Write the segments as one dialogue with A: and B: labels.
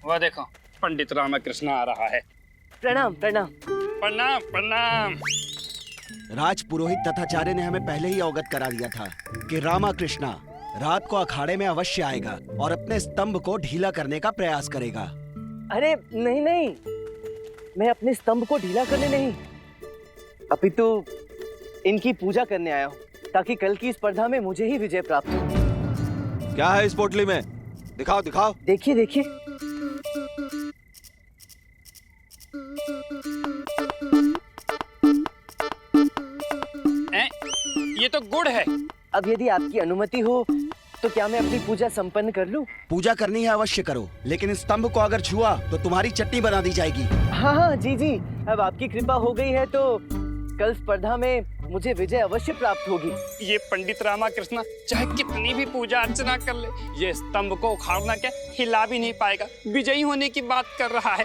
A: वह देखो पंडित रामकृष्ण आ रहा है।
B: प्रणाम प्रणाम।
A: प्रणाम प्रणाम।
C: राज पुरोहित तथाचार्य ने हमें पहले ही अवगत करा दिया था कि रामाकृष्णा रात को अखाड़े में अवश्य आएगा और अपने स्तंभ को ढीला करने का प्रयास करेगा।
B: अरे नहीं नहीं, मैं अपने स्तंभ को ढीला करने नहीं, अपितु इनकी पूजा करने आया हूँ ताकि कल की स्पर्धा में मुझे ही विजय प्राप्त हो।
D: क्या है इस पोटली में? दिखाओ दिखाओ।
B: देखिए देखिए।
A: ये तो गुड़ है।
B: अब यदि आपकी अनुमति हो तो क्या मैं अपनी पूजा संपन्न कर लूं?
C: पूजा करनी है अवश्य करो, लेकिन इस स्तंभ को अगर छुआ तो तुम्हारी चटनी बना दी जाएगी।
B: हाँ हाँ जी जी, अब आपकी कृपा हो गई है तो कल स्पर्धा में मुझे विजय अवश्य प्राप्त होगी।
A: ये पंडित रामकृष्ण चाहे कितनी भी पूजा अर्चना कर ले, ये स्तंभ को उखाड़ना क्या हिला भी नहीं पाएगा। विजयी होने की बात कर रहा है।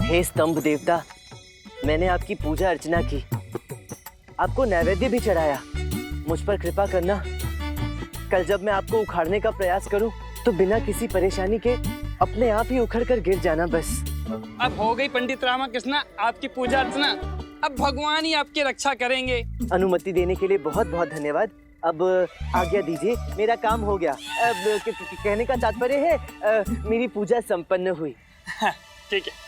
B: हे स्तंभ देवता, मैंने आपकी पूजा अर्चना की, आपको नैवेद्य भी चढ़ाया। मुझ पर कृपा करना, कल जब मैं आपको उखाड़ने का प्रयास करूं तो बिना किसी परेशानी के अपने आप ही उखड़ कर गिर जाना बस।
A: अब हो गई पंडित रामकृष्ण आपकी पूजा अर्चना, अब भगवान ही आपकी रक्षा करेंगे।
B: अनुमति देने के लिए बहुत बहुत धन्यवाद। अब आज्ञा दीजिए, मेरा काम हो गया। अब कहने का तात्पर्य है मेरी पूजा संपन्न हुई।
A: ठीक है।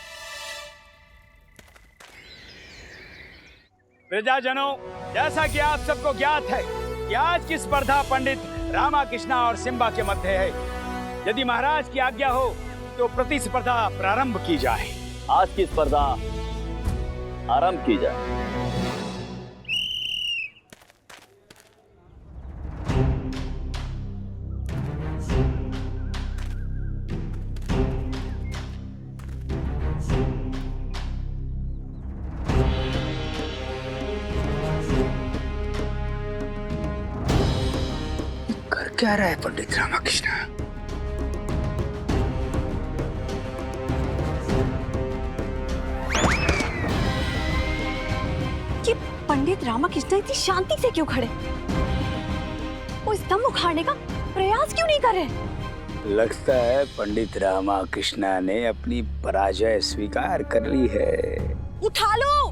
E: प्रजाजनों, जैसा कि आप सबको ज्ञात है कि आज की स्पर्धा पंडित रामकृष्ण और सिम्बा के मध्य है। यदि महाराज की आज्ञा हो तो प्रतिस्पर्धा प्रारंभ की जाए।
F: आज की स्पर्धा आरंभ की जाए।
A: क्या रहा है पंडित रामकृष्ण?
G: ये पंडित रामकृष्ण इतनी शांति से क्यों खड़े? वो स्तंभ उखाड़ने का प्रयास क्यों नहीं कर रहे?
E: लगता है पंडित रामकृष्ण ने अपनी पराजय स्वीकार कर ली है।
G: उठा लो,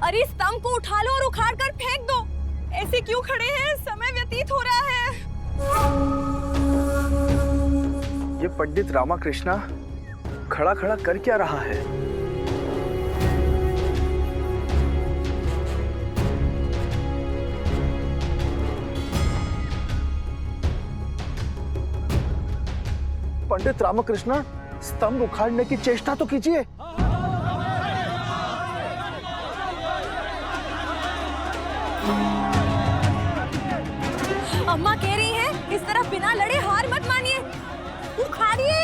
G: अरे स्तंभ को उठा लो और उखाड़ कर फेंक दो। ऐसे क्यों खड़े हैं? समय व्यतीत हो रहा है।
H: ये पंडित रामकृष्ण खड़ा खड़ा कर क्या रहा है? पंडित रामकृष्ण, स्तंभ उखाड़ने की चेष्टा तो कीजिए।
G: अम्मा कह रही है इस तरह बिना लड़े हार मत मानिए, उखाड़िए।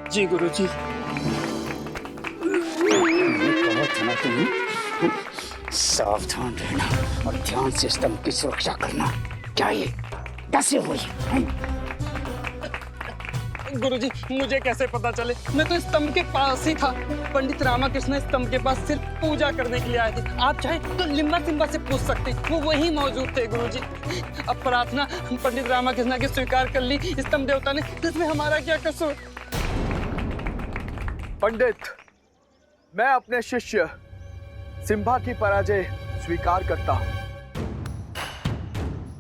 A: जी गुरुजी।
E: सावधान रहना और ध्यान से स्तंभ की सुरक्षा करना। क्या ये कैसे हुई?
A: गुरुजी, मुझे कैसे पता चले? मैं तो स्तंभ के पास ही था। पंडित रामाकृष्ण स्तंभ के पास सिर्फ पूजा करने के लिए आए थे। आप चाहे तो लिम्बा सिम्बा से पूछ सकते, वो वही मौजूद थे गुरुजी। अब प्रार्थना पंडित रामाकृष्ण की स्वीकार कर ली स्तंभ देवता ने, तो इसमें हमारा क्या कसूर?
H: पंडित, मैं अपने शिष्य सिम्बा की पराजय स्वीकार करता हूं,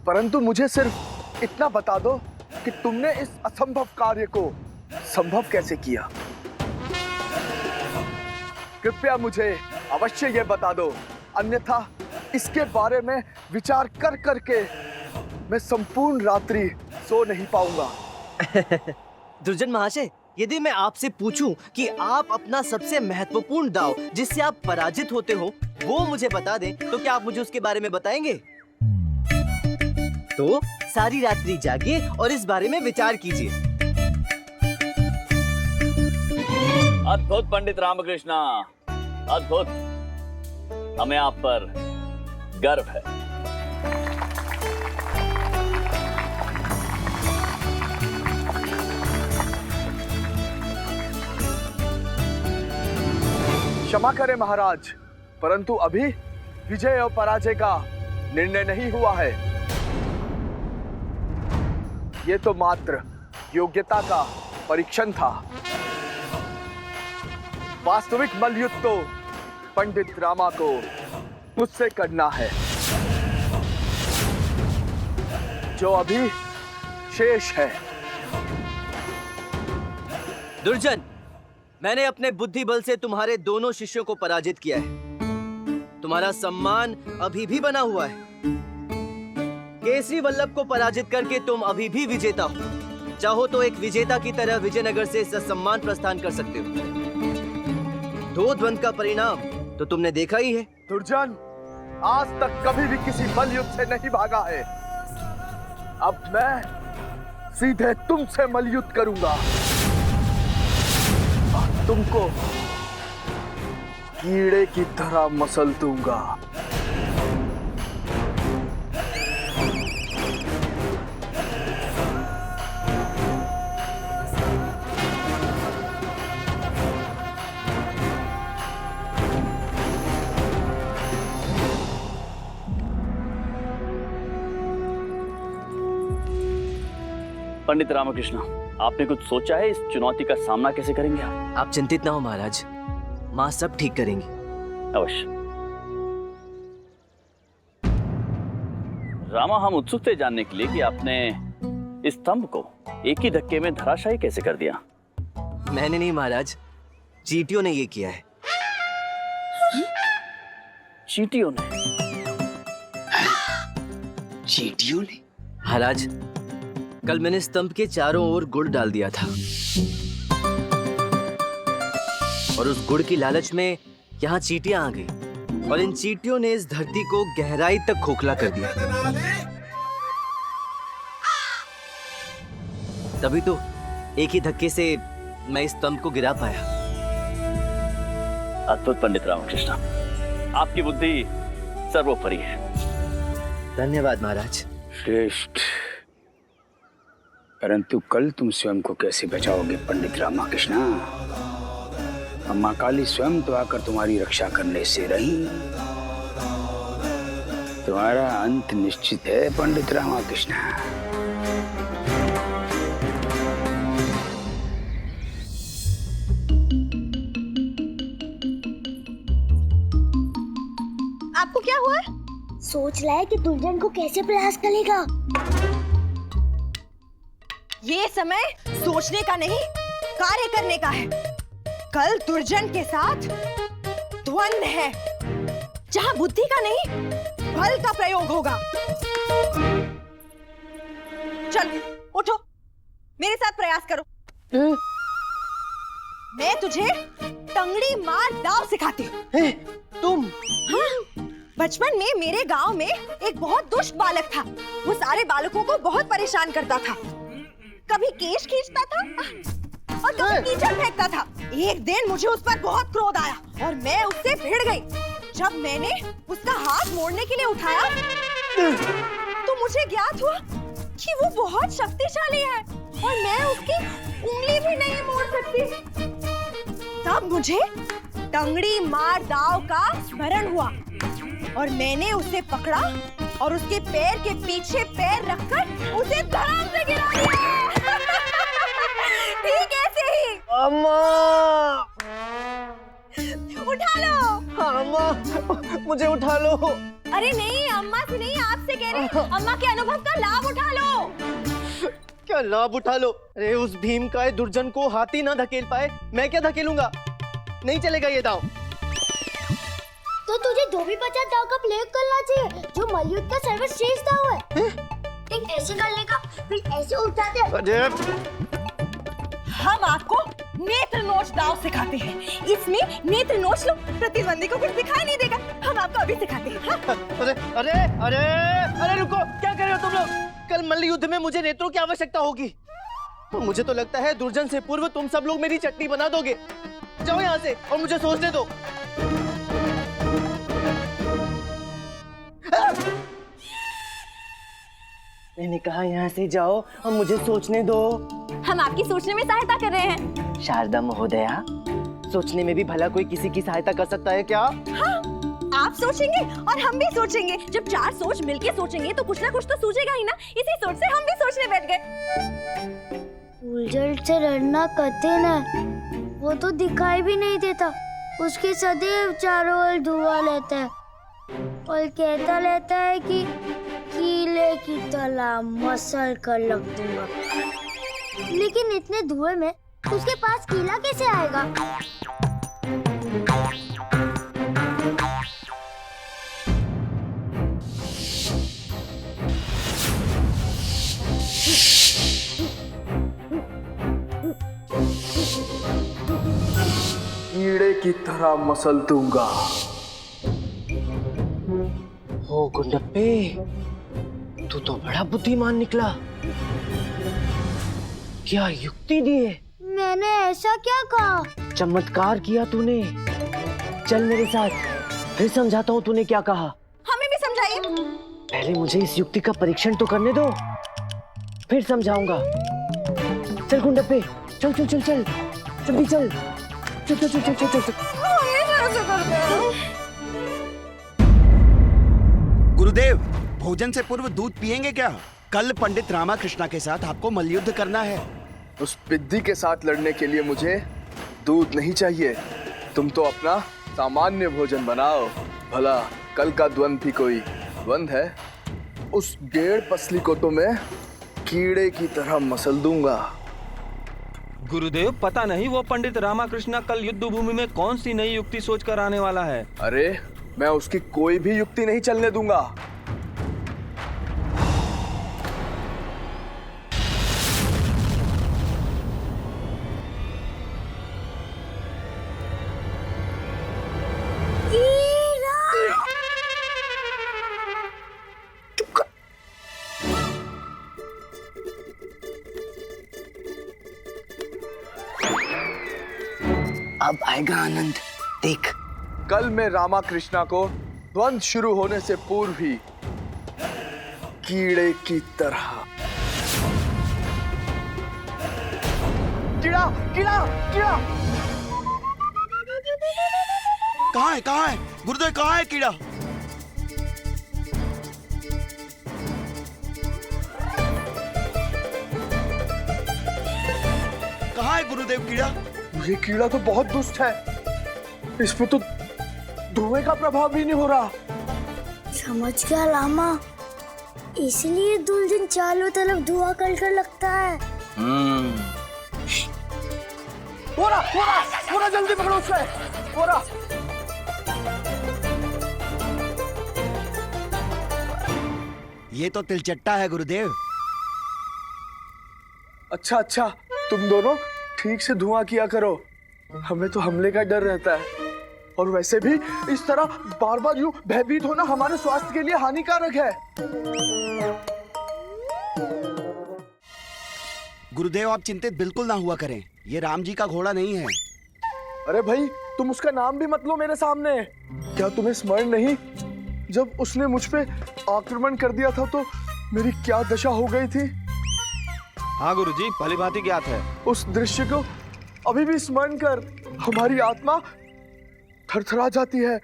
H: परंतु मुझे सिर्फ इतना बता दो कि तुमने इस असंभव कार्य को संभव कैसे किया। कृपया मुझे अवश्य ये बता दो, अन्यथा इसके बारे में विचार कर करके मैं संपूर्ण रात्रि सो नहीं पाऊंगा।
B: दुर्जन महाशय, यदि मैं आपसे पूछूं कि आप अपना सबसे महत्वपूर्ण दांव जिससे आप पराजित होते हो वो मुझे बता दें, तो क्या आप मुझे उसके बारे में बताएंगे? तो सारी रात्रि जागिए और इस बारे में विचार कीजिए।
F: अद्भुत पंडित रामकृष्णा, अद्भुत। हमें आप पर गर्व है।
H: क्षमा करें महाराज, परंतु अभी विजय और पराजय का निर्णय नहीं हुआ है। ये तो मात्र योग्यता का परीक्षण था। वास्तविक मल्लयुद्ध तो पंडित रामा को मुझसे करना है, जो अभी शेष है।
B: दुर्जन, मैंने अपने बुद्धि बल से तुम्हारे दोनों शिष्यों को पराजित किया है। तुम्हारा सम्मान अभी भी बना हुआ है। केसरी वल्लभ को पराजित करके तुम अभी भी विजेता हो। चाहो तो एक विजेता की तरह विजयनगर से ससम्मान प्रस्थान कर सकते हो। दो द्वंद्व का परिणाम तो तुमने देखा ही है।
H: दुर्जन आज तक कभी भी किसी मल्लयुद्ध से नहीं भागा है। अब मैं सीधे तुमसे मल्लयुद्ध करूंगा, तुमको कीड़े की तरह मसल दूंगा।
F: पंडित रामकृष्ण, आपने कुछ सोचा है इस चुनौती का सामना कैसे करेंगे आप?
B: आप चिंतित ना हो महाराज, माँ सब ठीक करेंगी।
F: अवश्य। रामा, हम उत्सुक थे जानने के लिए कि आपने इस स्तंभ को एक ही धक्के में धराशायी कैसे कर दिया।
B: मैंने नहीं महाराज, चींटियों ने ये किया है।
F: चींटियों ने?
A: चींटियों ने?
B: महाराज, कल मैंने स्तंभ के चारों ओर गुड़ डाल दिया था और उस गुड़ की लालच में यहाँ चींटियां आ गई और इन चींटियों ने इस धरती को गहराई तक खोखला कर दिया। तभी तो एक ही धक्के से मैं इस स्तंभ को गिरा पाया।
F: अद्भुत पंडित रामकृष्ण, आपकी बुद्धि सर्वोपरि है।
B: धन्यवाद महाराज।
E: श्रेष्ठ, परंतु कल तुम स्वयं को कैसे बचाओगे पंडित रामकृष्ण? अम्मा काली स्वयं तो आकर तुम्हारी रक्षा करने से रही। तुम्हारा अंत निश्चित है पंडित रामकृष्ण।
G: आपको क्या हुआ?
I: सोच रहा है कि दुर्जन को कैसे प्रयास करेगा।
G: ये समय सोचने का नहीं, कार्य करने का है। कल दुर्जन के साथ द्वंद्व है, जहां बुद्धि का नहीं बल का प्रयोग होगा। चल उठो, मेरे साथ प्रयास करो। मैं तुझे टंगड़ी मार दाव सिखाती हूँ।
B: तुम?
G: हाँ, बचपन में मेरे गांव में एक बहुत दुष्ट बालक था। वो सारे बालकों को बहुत परेशान करता था। कभी केश खींचता था और कभी कीचड़ फेंकता था। एक दिन मुझे उस पर बहुत क्रोध आया और मैं उससे भिड़ गई। जब मैंने उसका हाथ मोड़ने के लिए उठाया तो मुझे ज्ञात हुआ कि वो बहुत शक्तिशाली है और मैं उसकी उंगली भी नहीं मोड़ सकती। तब मुझे टंगड़ी मार दाव का स्मरण हुआ और मैंने उसे पकड़ा और उसके पैर के पीछे पैर रखकर उसे धड़ाम से गिरा दिया। ठीक ऐसे ही।
B: अम्मा,
G: उठा लो।
B: अम्मा, मुझे उठा लो।
G: अरे नहीं, अम्मा से नहीं, आपसे कह रही हूँ। अम्मा के अनुभव का लाभ उठा लो।
B: क्या लाभ उठा लो? अरे उस भीम का दुर्जन को हाथी ना धकेल पाए, मैं क्या धकेलूंगा? नहीं चलेगा ये दांव।
I: तो तुझे धोबी 50 दाव का प्रयोग करना चाहिए, जो मलयुद्ध का सर्वश्रेष्ठ दाव है। एक ऐसे करने का, फिर ऐसे उठाते हैं।
B: अरे
G: हम आपको नेत्र नोच दाव सिखाते हैं। इसमें नेत्र नोच लो, प्रतिद्वंदी को कुछ दिखाई नहीं देगा। हम आपको अभी सिखाते हैं। हाँ?
B: अरे अरे अरे अरे रुको, क्या कर रहे हो तुम लोग? कल मल्ल युद्ध में मुझे नेत्रों की आवश्यकता होगी। तो मुझे तो लगता है दुर्जन से पूर्व तुम सब लोग मेरी चटनी बना दोगे। जाओ यहाँ से और मुझे सोचने दो। मैंने कहा यहाँ से जाओ और मुझे सोचने दो।
G: हम आपकी सोचने में सहायता कर रहे हैं।
B: शारदा महोदया, सोचने में भी भला कोई किसी की सहायता कर सकता है क्या?
G: हाँ, आप सोचेंगे और हम भी सोचेंगे। जब चार सोच मिलके सोचेंगे तो कुछ ना कुछ तो सूझेगा ही ना। इसी सोच से हम भी सोचने बैठ गए।
I: दुर्जन से लड़ना कठिन है, वो तो दिखाई भी नहीं देता। उसके सदैव चारों ओर धुआं लेता है और कहता रहता है कि कीले की तरह मसल कर लग दूंगा। लेकिन इतने धुएं में उसके पास कीला कैसे आएगा?
H: कीड़े की तरह मसल दूंगा।
B: ओ गुंडप्पे, तू तो बड़ा बुद्धिमान निकला। क्या युक्ति दी है?
I: मैंने ऐसा क्या कहा?
B: चमत्कार किया तूने। चल मेरे साथ, फिर समझाता हूँ तूने क्या कहा।
G: हमें भी समझाइए।
B: पहले मुझे इस युक्ति का परीक्षण तो करने दो, फिर समझाऊंगा। चल गुंडप्पे, चल चल चल चल, जल्दी चल, चल चल चल चल चल चल।
C: गुरुदेव, भोजन से पूर्व दूध पिएंगे क्या? कल पंडित रामाकृष्णा के साथ आपको मल्लयुद्ध करना है।
H: उस पिद्दी के साथ लड़ने के लिए मुझे दूध नहीं चाहिए। तुम तो अपना सामान्य भोजन बनाओ। भला कल का द्वंद भी कोई द्वंद है? उस गेड़ पसली को तो मैं कीड़े की तरह मसल दूंगा।
J: गुरुदेव, पता नहीं वो पंडित रामाकृष्णा कल युद्ध भूमि में कौन सी नई युक्ति सोचकर आने वाला है।
H: अरे मैं उसकी कोई भी युक्ति नहीं चलने दूंगा।
B: अब आएगा आनंद, देख।
H: कल मैं रामाकृष्णा को द्वंद शुरू होने से पूर्व ही कीड़े की तरह कीड़ा कीड़ा कीड़ा।
C: कहाँ है, कहाँ है गुरुदेव, कहाँ है कीड़ा? कहाँ है गुरुदेव कीड़ा?
H: ये कीड़ा तो बहुत दुष्ट है। इसमें तो धुएं का प्रभाव भी नहीं हो रहा।
I: समझ गया लामा, इसलिए दुल्हन चारों तरफ धुआं कर लगता है।
H: पूरा जल्दी पकड़ो उसे। पूरा
C: ये तो तिलचट्टा है गुरुदेव।
H: अच्छा अच्छा, तुम दोनों ठीक से धुआं किया करो। हमें तो हमले का डर रहता है, और वैसे भी इस तरह बार बार यूं भयभीत होना हमारे स्वास्थ्य के लिए हानिकारक है।
C: गुरुदेव, आप चिंतित बिल्कुल ना हुआ करें। ये राम जी का घोड़ा नहीं है।
H: अरे भाई, तुम उसका नाम भी मत लो मेरे सामने। क्या तुम्हें स्मरण नहीं, जब उसने मुझ पे आक्रमण कर दिया था तो मेरी क्या दशा हो गई थी?
J: हाँ गुरुजी, भली भांति ज्ञात है।
H: उस दृश्य को अभी भी स्मरण कर हमारी आत्मा थरथरा जाती है।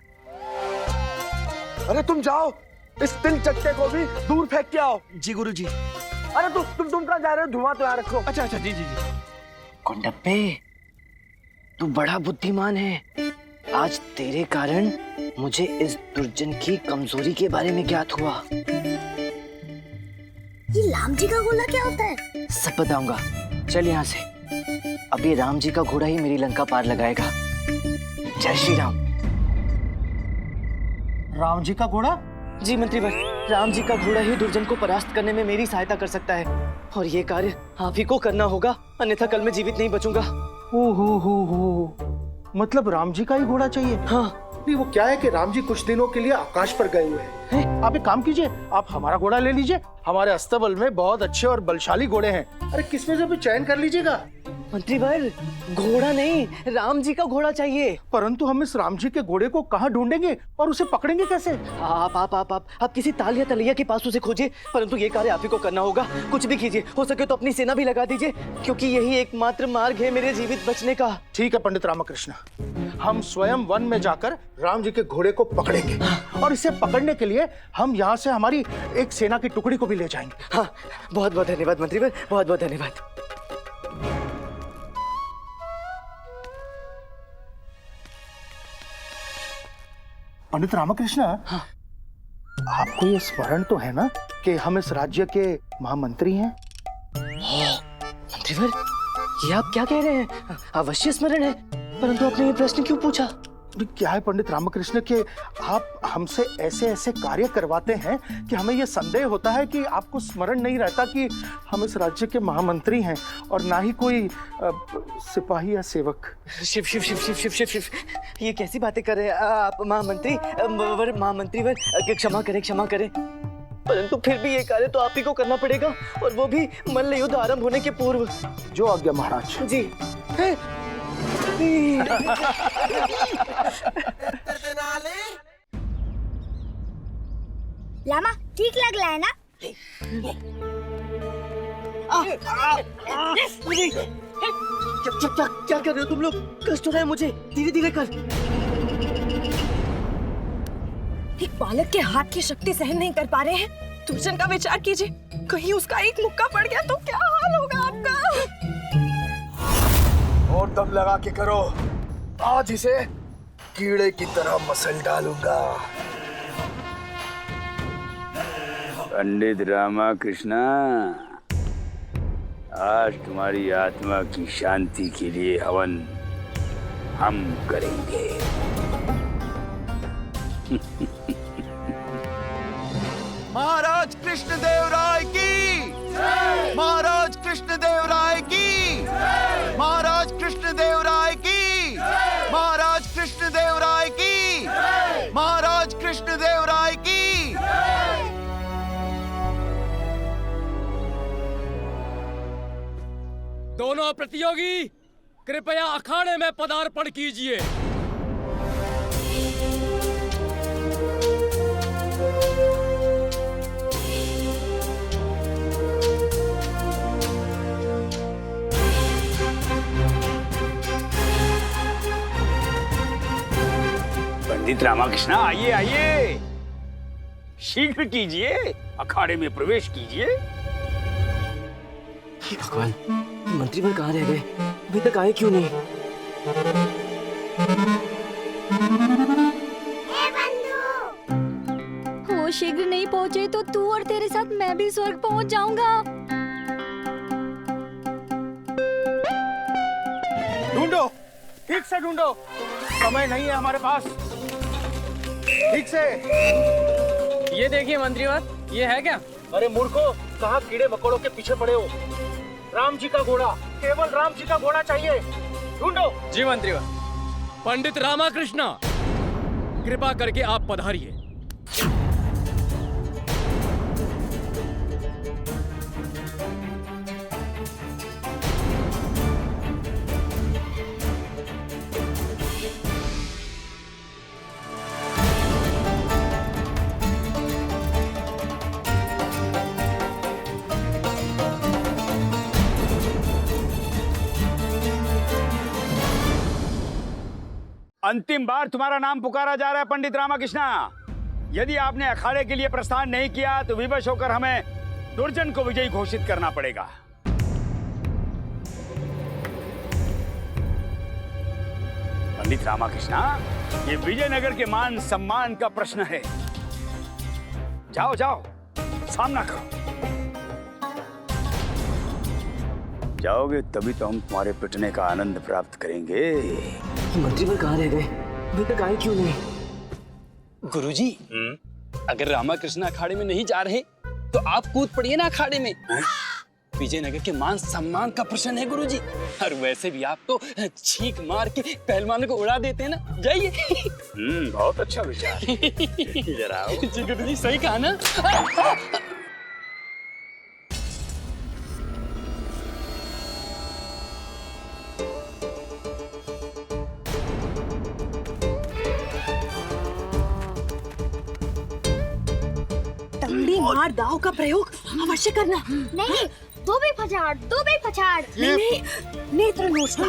H: अरे तुम जाओ, इस तिल चट्टे को भी दूर फेंक के आओ।
C: जी गुरुजी।
H: अरे तुम कहाँ जा रहे हो? धुआं तो यहाँ रखो।
J: अच्छा अच्छा, जी जी जी।
B: कुंडप्पे, तू बड़ा बुद्धिमान है। आज तेरे कारण मुझे इस दुर्जन की कमजोरी के बारे में ज्ञात हुआ।
I: ये राम जी का गोला क्या होता है?
B: सब बताऊंगा, चल यहाँ से। अब ये राम जी का घोड़ा ही मेरी लंका पार लगाएगा। जय श्री राम।
K: राम जी का घोड़ा?
B: जी मंत्रीवर, राम जी का घोड़ा ही दुर्जन को परास्त करने में मेरी सहायता कर सकता है, और ये कार्य आप ही को करना होगा, अन्यथा कल मैं जीवित नहीं बचूंगा।
K: हो, मतलब राम जी का ही घोड़ा चाहिए?
B: हाँ।
K: नहीं, वो क्या है कि राम जी कुछ दिनों के लिए आकाश पर गए हुए हैं। आप एक काम कीजिए, आप हमारा घोड़ा ले लीजिए। हमारे अस्तबल में बहुत अच्छे और बलशाली घोड़े हैं। अरे किसमें से भी चयन कर लीजिएगा।
B: मंत्रीवर, घोड़ा नहीं, राम जी का घोड़ा चाहिए।
K: परंतु हम इस राम जी के घोड़े को कहाँ ढूंढेंगे और उसे पकड़ेंगे कैसे?
B: आप किसी ताल या तलैया के पास उसे खोजिए, परंतु ये कार्य आप ही को करना होगा। कुछ भी कीजिए, हो सके तो अपनी सेना भी लगा दीजिए, क्योंकि यही एकमात्र मार्ग है मेरे जीवित बचने का।
K: ठीक है पंडित रामकृष्ण, हम स्वयं वन में जाकर राम जी के घोड़े को पकड़ेंगे, और इसे पकड़ने के लिए हम यहाँ से हमारी एक सेना की टुकड़ी को भी ले जाएंगे।
B: हाँ, बहुत बहुत धन्यवाद मंत्रीवर, बहुत बहुत धन्यवाद।
K: पंडित रामकृष्ण, हाँ। आपको ये स्मरण तो है ना कि हम इस राज्य के महामंत्री हैं?
B: मंत्रीवर, ये आप क्या कह रहे हैं? अवश्य स्मरण है, परंतु आपने ये प्रश्न क्यों पूछा?
K: क्या है पंडित रामकृष्ण कि आप हमसे ऐसे ऐसे कार्य करवाते हैं कि हमें यह संदेह होता है कि आपको स्मरण नहीं रहता कि हम इस राज्य के महामंत्री हैं, और ना ही कोई सिपाही या सेवक।
B: शिव शिव शिव शिव शिव शिव शिव, ये कैसी बातें कर रहे हैं आप? महामंत्री, क्षमा करें, परंतु फिर भी ये कार्य तो आप ही को करना पड़ेगा, और वो भी मल्ल युद्ध आरंभ होने के पूर्व।
K: जो आज्ञा महाराज।
B: जी।
I: लामा, ठीक लग रहा है ना?
B: क्या कर रहे हो तुम लोग? कष्ट हो रहा है मुझे, धीरे धीरे कर।
G: एक बालक के हाथ की शक्ति सहन नहीं कर पा रहे हैं। दुर्जन का विचार कीजिए, कहीं उसका एक मुक्का पड़ गया तो क्या हाल होगा आपका?
H: और दम लगा के करो, आज इसे कीड़े की तरह मसल डालूंगा।
E: पंडित रामकृष्ण, आज तुम्हारी आत्मा की शांति के लिए हवन हम करेंगे।
D: महाराज कृष्णदेव राय की, महाराज कृष्णदेव राय की, महाराज कृष्णदेव राय की, महाराज कृष्णदेव राय की, महाराज कृष्णदेव राय की।
L: दोनों प्रतियोगी कृपया अखाड़े में पदार्पण कीजिए।
E: पंडित रामकृष्ण, आइए आइए, शीघ्र कीजिए, अखाड़े में प्रवेश कीजिए।
B: हे भगवान, मंत्रीवर कहाँ रह गए? अभी तक आए क्यों नहीं?
I: वो शीघ्र नहीं पहुँचे तो तू और तेरे साथ मैं भी स्वर्ग पहुँच जाऊंगा।
K: ढूंढो, ठीक से ढूंढो, समय नहीं है हमारे पास। ठीक से।
L: ये देखिए मंत्रीवर, ये है क्या?
K: अरे मूर्खो, कहाँ कीड़े मकोड़ों के पीछे पड़े हो? राम जी का घोड़ा, केवल राम जी का घोड़ा चाहिए, ढूंढो।
L: जी मंत्रीवर। पंडित रामकृष्ण, कृपा करके आप पधारिए।
E: अंतिम बार तुम्हारा नाम पुकारा जा रहा है पंडित रामाकृष्णा। यदि आपने अखाड़े के लिए प्रस्थान नहीं किया तो विवश होकर हमें दुर्जन को विजयी घोषित करना पड़ेगा। पंडित रामाकृष्णा, ये विजयनगर के मान सम्मान का प्रश्न है। जाओ जाओ, सामना करो। जाओगे तभी तो हम तुम्हारे पिटने का आनंद प्राप्त करेंगे।
B: मंत्री पर कहाँ रह गए? अभी तक आए क्यों नहीं?
A: गुरुजी, अगर रामाकृष्ण अखाड़े में नहीं जा रहे तो आप कूद पड़िए ना अखाड़े में। विजयनगर के मान सम्मान का प्रश्न है गुरुजी। और वैसे भी आप तो छींक मार के पहलवानों को उड़ा देते हैं ना। जाइए।
E: बहुत अच्छा विचार। इधर आओ।
A: जी गुरुजी, सही कहा ना।
G: तंगड़ी मार दाव का प्रयोग अवश्य करना।
I: नहीं, तू भी पछाड़, तू भी पछाड़।
G: नहीं, नेत्र नोचना।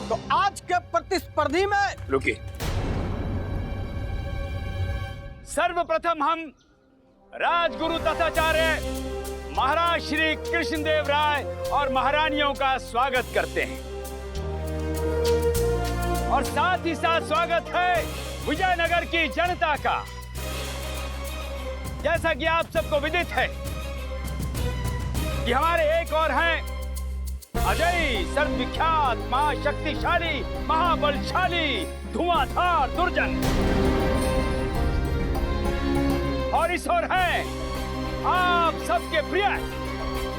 A: तो आज के प्रतिस्पर्धी में
E: रुकिए। सर्वप्रथम हम राजगुरु तथाचार्य महाराज श्री कृष्णदेव राय और महारानियों का स्वागत करते हैं और साथ ही साथ स्वागत है विजयनगर की जनता का। जैसा कि आप सबको विदित है कि हमारे एक और हैं अजय, सर्वविख्यात, महाशक्तिशाली, महाबलशाली, धुआंधार दुर्जन। और इस ओर है आप सबके प्रिय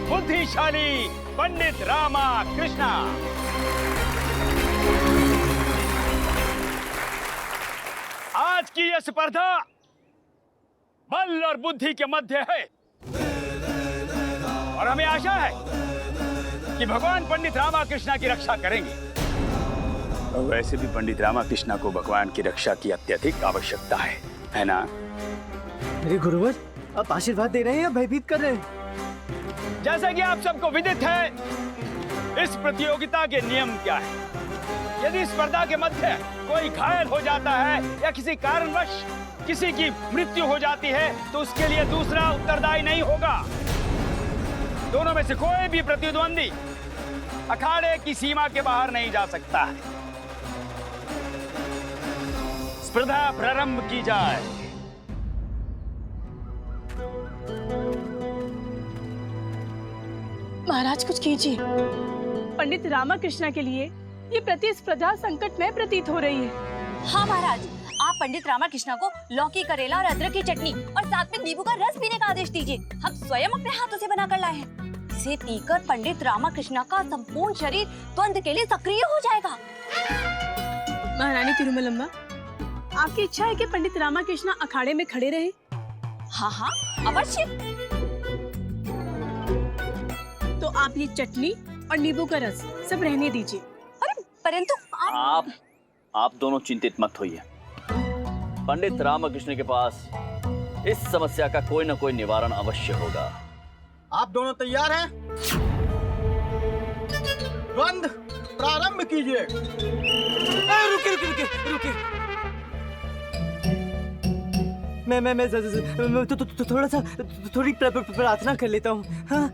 E: बुद्धिशाली पंडित रामाकृष्णा। आज की यह स्पर्धा बल और बुद्धि के मध्य है और हमें आशा है कि भगवान पंडित रामाकृष्णा की रक्षा करेंगे। और वैसे भी पंडित रामाकृष्णा को भगवान की रक्षा की अत्यधिक आवश्यकता है ना?
B: मेरे गुरुवर, आप आशीर्वाद दे रहे हैं या भयभीत कर रहे हैं?
E: जैसा कि आप सबको विदित है, इस प्रतियोगिता के नियम क्या है। यदि स्पर्धा के मध्य कोई घायल हो जाता है या किसी कारणवश किसी की मृत्यु हो जाती है तो उसके लिए दूसरा उत्तरदायी नहीं होगा। दोनों में से कोई भी प्रतिद्वंदी अखाड़े की सीमा के बाहर नहीं जा सकता है। स्पर्धा प्रारंभ की जाए।
M: महाराज कुछ कीजिए। पंडित रामाकृष्णा के लिए ये प्रतिस्पर्धा संकटमय प्रतीत हो रही है।
G: हाँ महाराज, आप पंडित रामाकृष्णा को लौकी, करेला और अदरक की चटनी और साथ में नींबू का रस पीने का आदेश दीजिए। हम स्वयं अपने हाथों से बनाकर लाए हैं। इसे पीकर पंडित रामाकृष्णा का संपूर्ण शरीर द्वंद के लिए सक्रिय हो जाएगा।
M: महारानी तिरुमलम्बा, आपकी इच्छा है कि पंडित रामाकृष्णा अखाड़े में खड़े रहे?
G: हाँ हाँ, अवश्य।
M: तो आप ये चटनी और नींबू का रस सब रहने दीजिए।
G: अरे परंतु
F: आप दोनों चिंतित मत होइए। पंडित रामकृष्ण के पास इस समस्या का कोई न कोई निवारण अवश्य होगा।
A: आप दोनों तैयार हैं? द्वंद प्रारंभ कीजिए।
B: रुके। मैं थोड़ा सा थोड़ी प्रार्थना कर लेता हूँ। हाँ?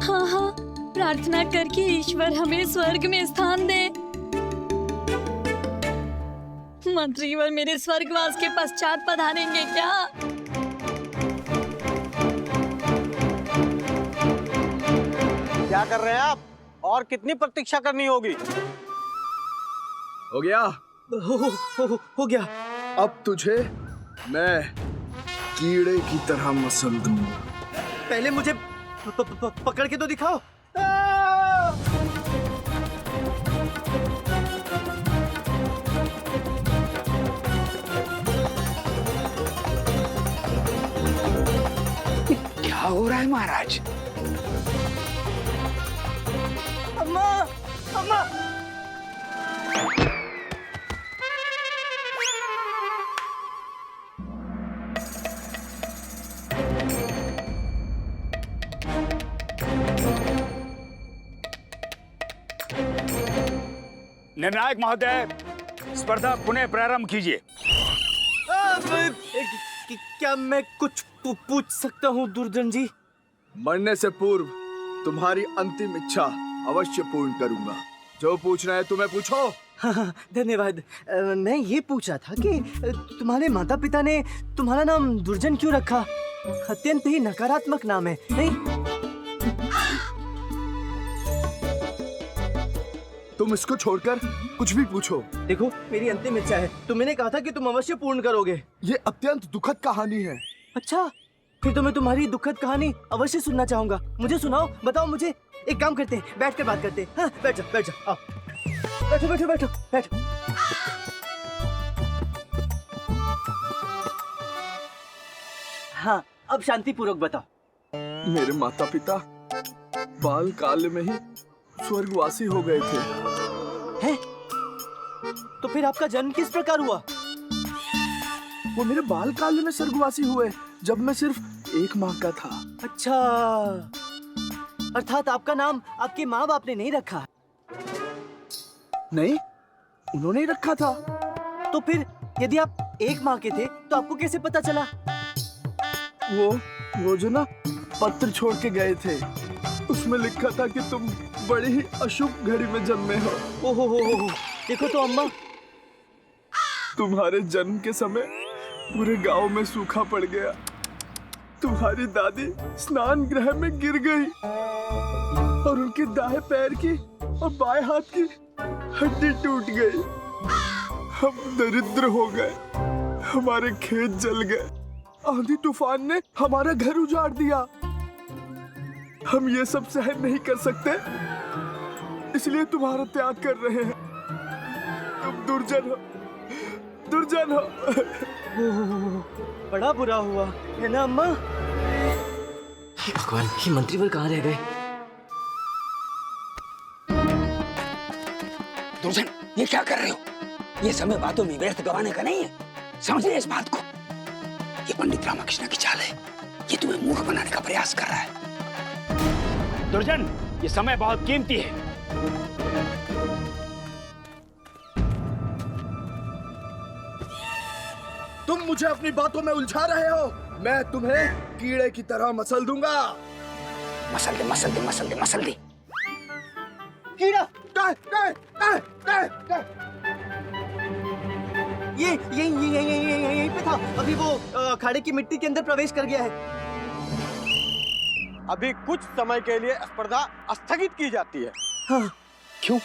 M: हाँ, प्रार्थना करके ईश्वर हमें स्वर्ग में स्थान दे। मंत्रीवर मेरे स्वर्गवास के पश्चात पधारेंगे क्या?
A: क्या कर रहे हैं आप? और कितनी प्रतीक्षा करनी होगी?
H: हो गया?
B: हो गया।
H: अब तुझे मैं कीड़े की तरह मसल दूंगा।
B: पहले मुझे पकड़ के तो दिखाओ।
E: है महाराज?
B: अम्मा, अम्मा।
E: निर्णायक महोदय, स्पर्धा पुनः प्रारंभ कीजिए।
B: क्या मैं कुछ पूछ सकता हूँ दुर्जन जी?
H: मरने से पूर्व तुम्हारी अंतिम इच्छा अवश्य पूर्ण करूंगा। जो पूछना है तुम्हें पूछो।
B: हाँ, धन्यवाद। मैं ये पूछ रहा था कि तुम्हारे माता पिता ने तुम्हारा नाम दुर्जन क्यों रखा? अत्यंत ही नकारात्मक नाम है, नहीं?
H: तुम इसको छोड़कर कुछ भी पूछो।
B: देखो, मेरी अंतिम इच्छा है, तो मैंने कहा था कि तुम अवश्य पूर्ण करोगे।
H: ये अत्यंत दुखद कहानी है।
B: अच्छा, फिर तो मैं तुम्हारी दुखद कहानी अवश्य सुनना चाहूंगा। मुझे सुनाओ, बताओ मुझे। एक काम करते हैं, बैठ कर बात करते हैं। हाँ, बैठ जाओ, बैठ जाओ, आओ। बैठो, बैठो, बैठो, बैठो। हाँ, अब शांति पूर्वक बताओ।
H: मेरे माता पिता बाल काल में ही स्वर्गवासी हो गए थे।
B: हैं? तो फिर आपका जन्म किस प्रकार हुआ?
H: वो मेरे बाल काल में स्वर्गवासी हुए जब मैं सिर्फ 1 माह का था।
B: अच्छा, अर्थात आपका नाम आपके माँ बाप ने नहीं रखा?
H: नहीं, उन्होंने ही रखा था।
B: तो फिर यदि आप 1 माह के थे तो आपको कैसे पता चला?
H: वो जो ना पत्र छोड़ के गए थे, उसमें लिखा था कि तुम बड़ी ही अशुभ घड़ी में जन्मे हो।
B: ओहो हो, देखो तो अम्मा,
H: तुम्हारे जन्म के समय पूरे गांव में सूखा पड़ गया। तुम्हारी दादी स्नान गृह में गिर गई और उनके दाएं पैर की और बाएं हाथ की हड्डी टूट गई। हम दरिद्र हो गए, हमारे खेत जल गए, आंधी तूफान ने हमारा घर उजाड़ दिया। हम ये सब सहन नहीं कर सकते, इसलिए तुम्हारा त्याग कर रहे हैं। तुम दुर्जन हो, दुर्जन हो।
B: बड़ा बुरा हुआ है ना अम्मा? हे भगवान, ये मंत्रीवर कहाँ रह गए?
N: दुर्जन, ये क्या कर रहे हो? ये समय बातों में व्यर्थ गवाने का नहीं है, समझिए इस बात को। ये पंडित रामकृष्ण की चाल है, ये तुम्हें मूर्ख बनाने का प्रयास कर रहा है।
E: दुर्जन, ये समय बहुत कीमती है।
H: तुम मुझे अपनी बातों में उलझा रहे हो। मैं तुम्हें कीड़े की तरह मसल दूंगा।
N: मसल दे, मसल दे, मसल दे, मसल दे।
B: कीड़ा? यही पे था। अभी वो अखाड़े की मिट्टी के अंदर प्रवेश कर गया है।
K: अभी कुछ समय के लिए स्पर्धा स्थगित की जाती है।
B: हाँ।
N: क्यों?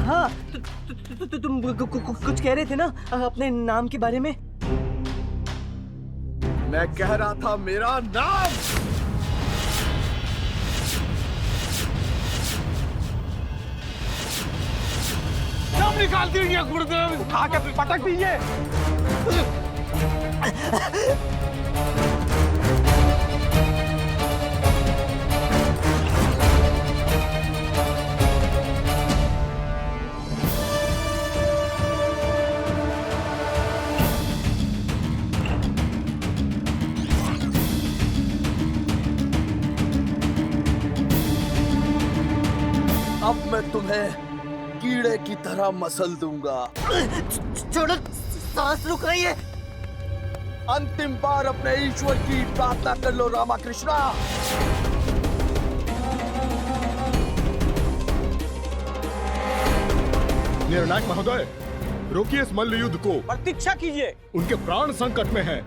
B: हाँ, तुम कुछ कह रहे थे ना अपने नाम के बारे में?
H: मैं कह रहा था मेरा नाम।
K: नाम निकाल दीजिए गुरुदेव, उठा के पटक दीजिए।
H: अब मैं तुम्हें कीड़े की तरह मसल दूंगा।
B: छोड़ो, सांस रुक रही है।
H: अंतिम बार अपने ईश्वर की प्रार्थना कर लो रामकृष्णा।
O: निर्णायक महोदय, रोकिए इस मल्ल युद्ध को।
K: प्रतीक्षा कीजिए,
O: उनके प्राण संकट में हैं।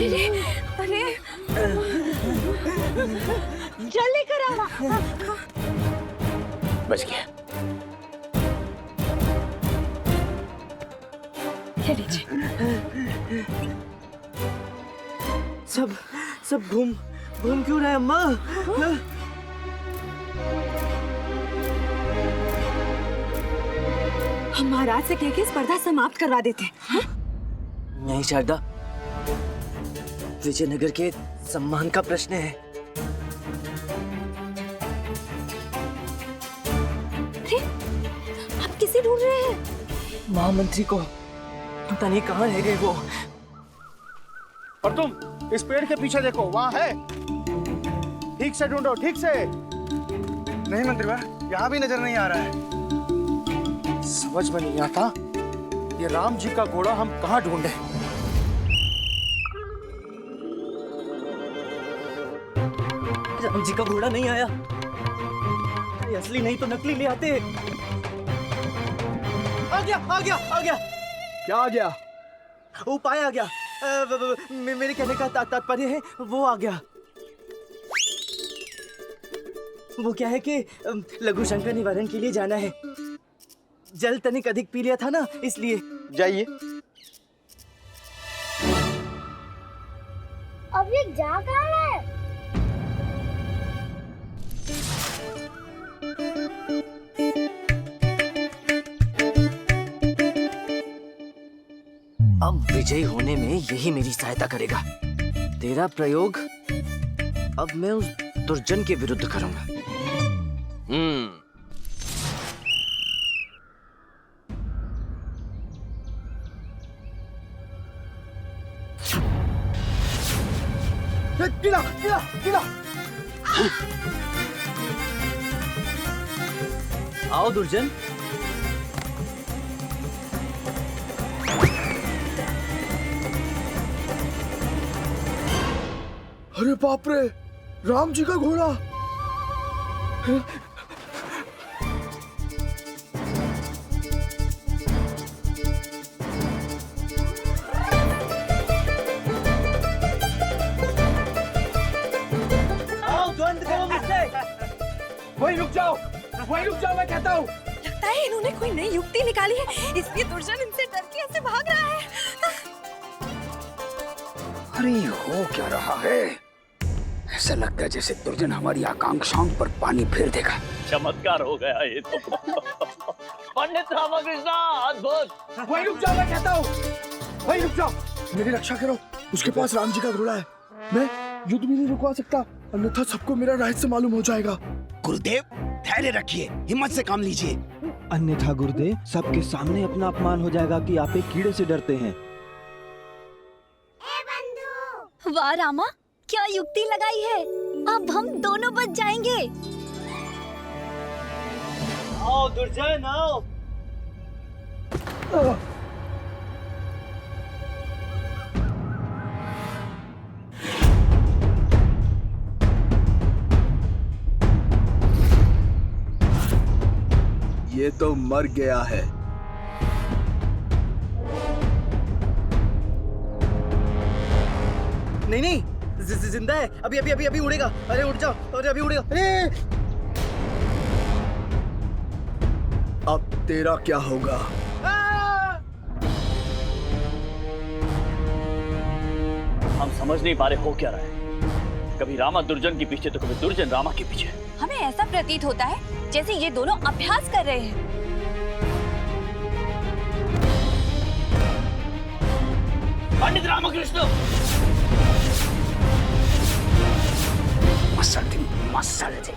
G: अरे अरे चल लेकर आवा।
N: बच गया।
G: ये लीजिए।
B: सब घूम क्यों रहे अम्मा?
G: हम महाराज से कह के स्पर्धा समाप्त करवा देते हैं।
B: नहीं शारदा, विजयनगर के सम्मान का प्रश्न है।
G: अरे आप किसे ढूंढ रहे हैं?
B: महामंत्री को पता नहीं कहाँ रह गए वो।
K: और तुम इस पेड़ के पीछे देखो, वहाँ है। ठीक से ढूंढो, ठीक से। नहीं मंत्रीवर, यहाँ भी नजर नहीं आ रहा है। समझ में नहीं आता ये राम जी का घोड़ा हम कहाँ ढूंढे।
B: राम जी का घोड़ा नहीं आया। ये असली नहीं तो नकली ले आते। आ गया।
H: क्या आ गया?
B: उपाय आ गया। मेरे कहने का तात्पर्य है वो आ गया। वो क्या है कि लघु शंकर निवारण के लिए जाना है। जल तनिक अधिक पी लिया था ना, इसलिए।
K: जाइए।
I: अब ये जा कहाँ है?
B: अब विजयी होने में यही मेरी सहायता करेगा। तेरा प्रयोग अब मैं उस दुर्जन के विरुद्ध करूंगा।
K: गिला।
B: आओ दुर्जन।
H: अरे बाप रे, राम जी का घोड़ा।
E: वहीं रुक जाओ मैं कहता हूँ।
G: लगता है इन्होंने कोई नई युक्ति निकाली है, इसलिए दुर्जन इनसे डर के ऐसे भाग रहा है।
N: अरे हो क्या रहा है? ऐसा लगता है जैसे दुर्जन हमारी आकांक्षाओं पर पानी फेर देगा।
F: चमत्कार हो गया ये तो। पंडित रामकृष्ण, अद्भुत।
E: वहीं रुक जाओ मैं कहता हूँ। वहीं रुक जाओ।
H: मेरी रक्षा करो, उसके पास राम जी का घोड़ा है। मैं युद्ध भी नहीं रुकवा सकता, अन्यथा सबको मेरा रहस्य मालूम हो जाएगा।
C: गुरुदेव धैर्य रखिए, हिम्मत से काम लीजिए।
J: अन्यथा गुरुदेव सबके सामने अपना अपमान हो जाएगा कि आप एक कीड़े से डरते हैं।
I: वाह रामा, क्या युक्ति लगाई है। अब हम दोनों बच जाएंगे।
B: आओ दुर्जन आओ।
H: ये तो मर गया है।
B: नहीं, जिंदा है। अभी उड़ेगा। अरे उड़ जाओ, अरे अभी उड़ेगा।
H: अब तेरा क्या होगा?
F: हम समझ नहीं पा रहे हो क्या रहा है। कभी रामा दुर्जन के पीछे तो कभी दुर्जन रामा के पीछे।
G: हमें ऐसा प्रतीत होता है जैसे ये दोनों अभ्यास कर रहे हैं।
F: पंडित रामकृष्ण,
N: मसल दे।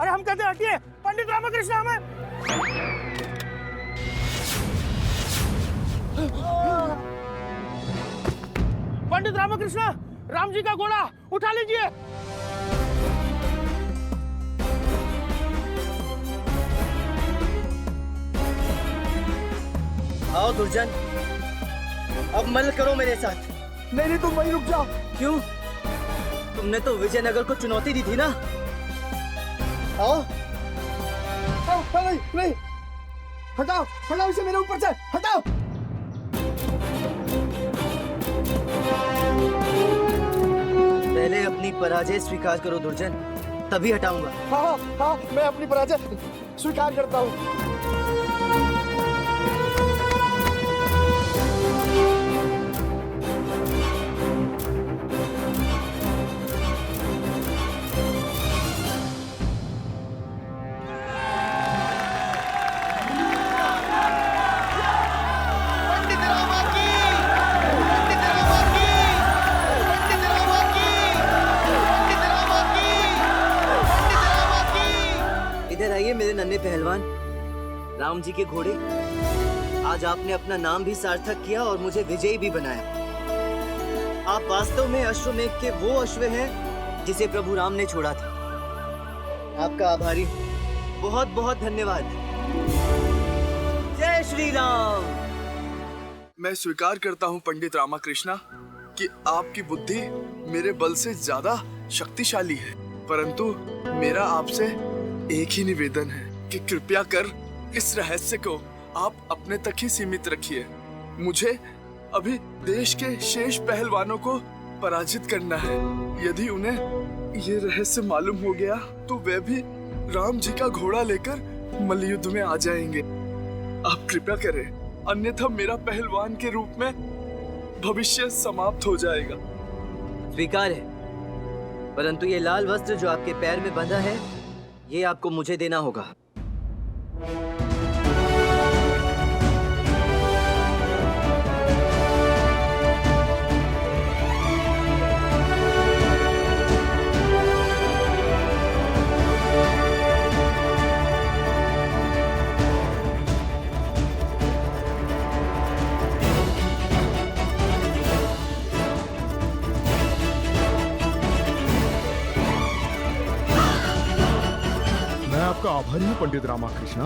K: अरे हम कहते हटिए, पंडित रामकृष्ण हमें। पंडित रामकृष्ण, राम जी का घोड़ा उठा लीजिए।
B: आओ दुर्जन, अब मल करो मेरे साथ।
D: नहीं तुम वहीं रुक जाओ।
B: क्यों? तुमने तो विजयनगर को चुनौती दी थी ना। आओ।
D: नहीं नहीं, हटाओ हटाओ इसे मेरे ऊपर से, हटाओ।
B: पहले अपनी पराजय स्वीकार करो दुर्जन, तभी हटाऊंगा।
D: हाँ हाँ, मैं अपनी पराजय स्वीकार करता हूँ।
B: इधर आइए मेरे नन्हे पहलवान, राम जी के घोड़े। आज आपने अपना नाम भी सार्थक किया और मुझे विजयी भी बनाया। आप वास्तव में अश्वमेघ के वो अश्व हैं जिसे प्रभु राम ने छोड़ा था। आपका आभारी, बहुत बहुत धन्यवाद। जय श्री राम।
H: मैं स्वीकार करता हूँ पंडित रामाकृष्णा कि आपकी बुद्धि मेरे बल से ज्यादा शक्तिशाली है, परंतु मेरा आपसे एक ही निवेदन है कि कृपया कर इस रहस्य को आप अपने तक ही सीमित रखिए। मुझे अभी देश के शेष पहलवानों को पराजित करना है। यदि उन्हें ये रहस्य मालूम हो गया तो वे भी राम जी का घोड़ा लेकर मल्लयुद्ध में आ जाएंगे। आप कृपया करें, अन्यथा मेरा पहलवान के रूप में भविष्य समाप्त हो जाएगा।
B: स्वीकार है, परंतु ये लाल वस्त्र जो आपके पैर में बंधा है, ये आपको मुझे देना होगा।
O: आपका आभारी हूँ पंडित रामाकृष्णा।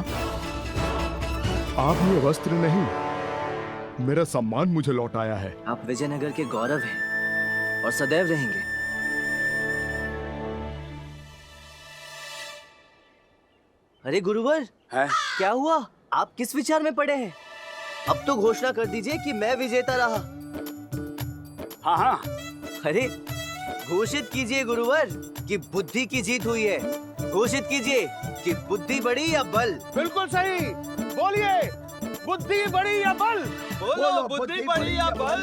O: आप ये वस्त्र नहीं, मेरा सम्मान मुझे लौटाया है।
B: आप विजयनगर के गौरव हैं और सदैव रहेंगे। अरे गुरुवर, क्या हुआ? आप किस विचार में पड़े हैं? अब तो घोषणा कर दीजिए कि मैं विजेता रहा।
E: हाँ हाँ।
B: अरे घोषित कीजिए गुरुवर कि बुद्धि की जीत हुई है। घोषित कीजिए कि बुद्धि बड़ी या बल।
K: बिल्कुल सही, बोलिए, बुद्धि बड़ी या बल?
J: बोलो बुद्धि बड़ी या बल,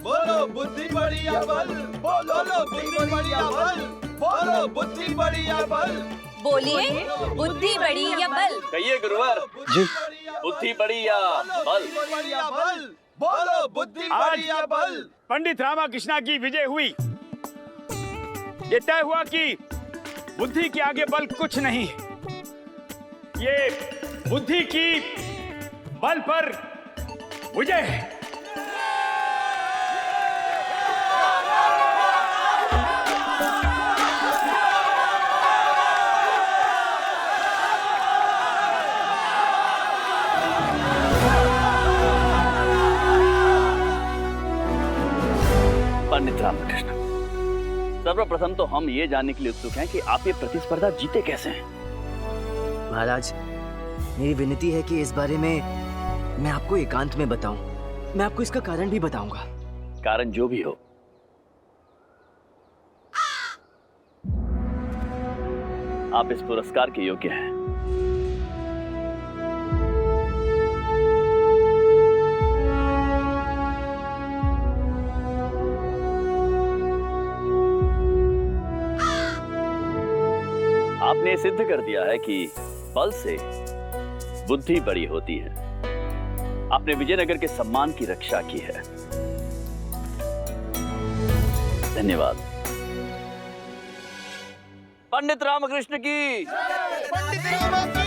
J: बोलो बुद्धि बड़ी या बल, बोलो बुद्धि बड़ी या बल, बोलो बुद्धि बड़ी या बल।
P: बोलिए, बुद्धि बड़ी या बल?
F: कहिए गुरुवर जी, बुद्धि बड़ी या बल?
J: बोलो बुद्धि बड़ी या बल।
E: पंडित रामाकृष्णा की विजय हुई। ये तय हुआ कि बुद्धि के आगे बल कुछ नहीं है। ये बुद्धि की बल पर विजय है।
F: पंडित रामकृष्ण, सर्वप्रथम तो हम ये जानने के लिए उत्सुक हैं कि आप ये प्रतिस्पर्धा जीते कैसे हैं।
B: महाराज, मेरी विनती है कि इस बारे में मैं आपको एकांत में बताऊं। मैं आपको इसका कारण भी बताऊंगा।
F: कारण जो भी हो, आप इस पुरस्कार के योग्य हैं। आपने सिद्ध कर दिया है कि बल से बुद्धि बड़ी होती है। आपने विजयनगर के सम्मान की रक्षा की है। धन्यवाद।
B: पंडित रामकृष्ण की।
D: पंडित रामाकृष्ण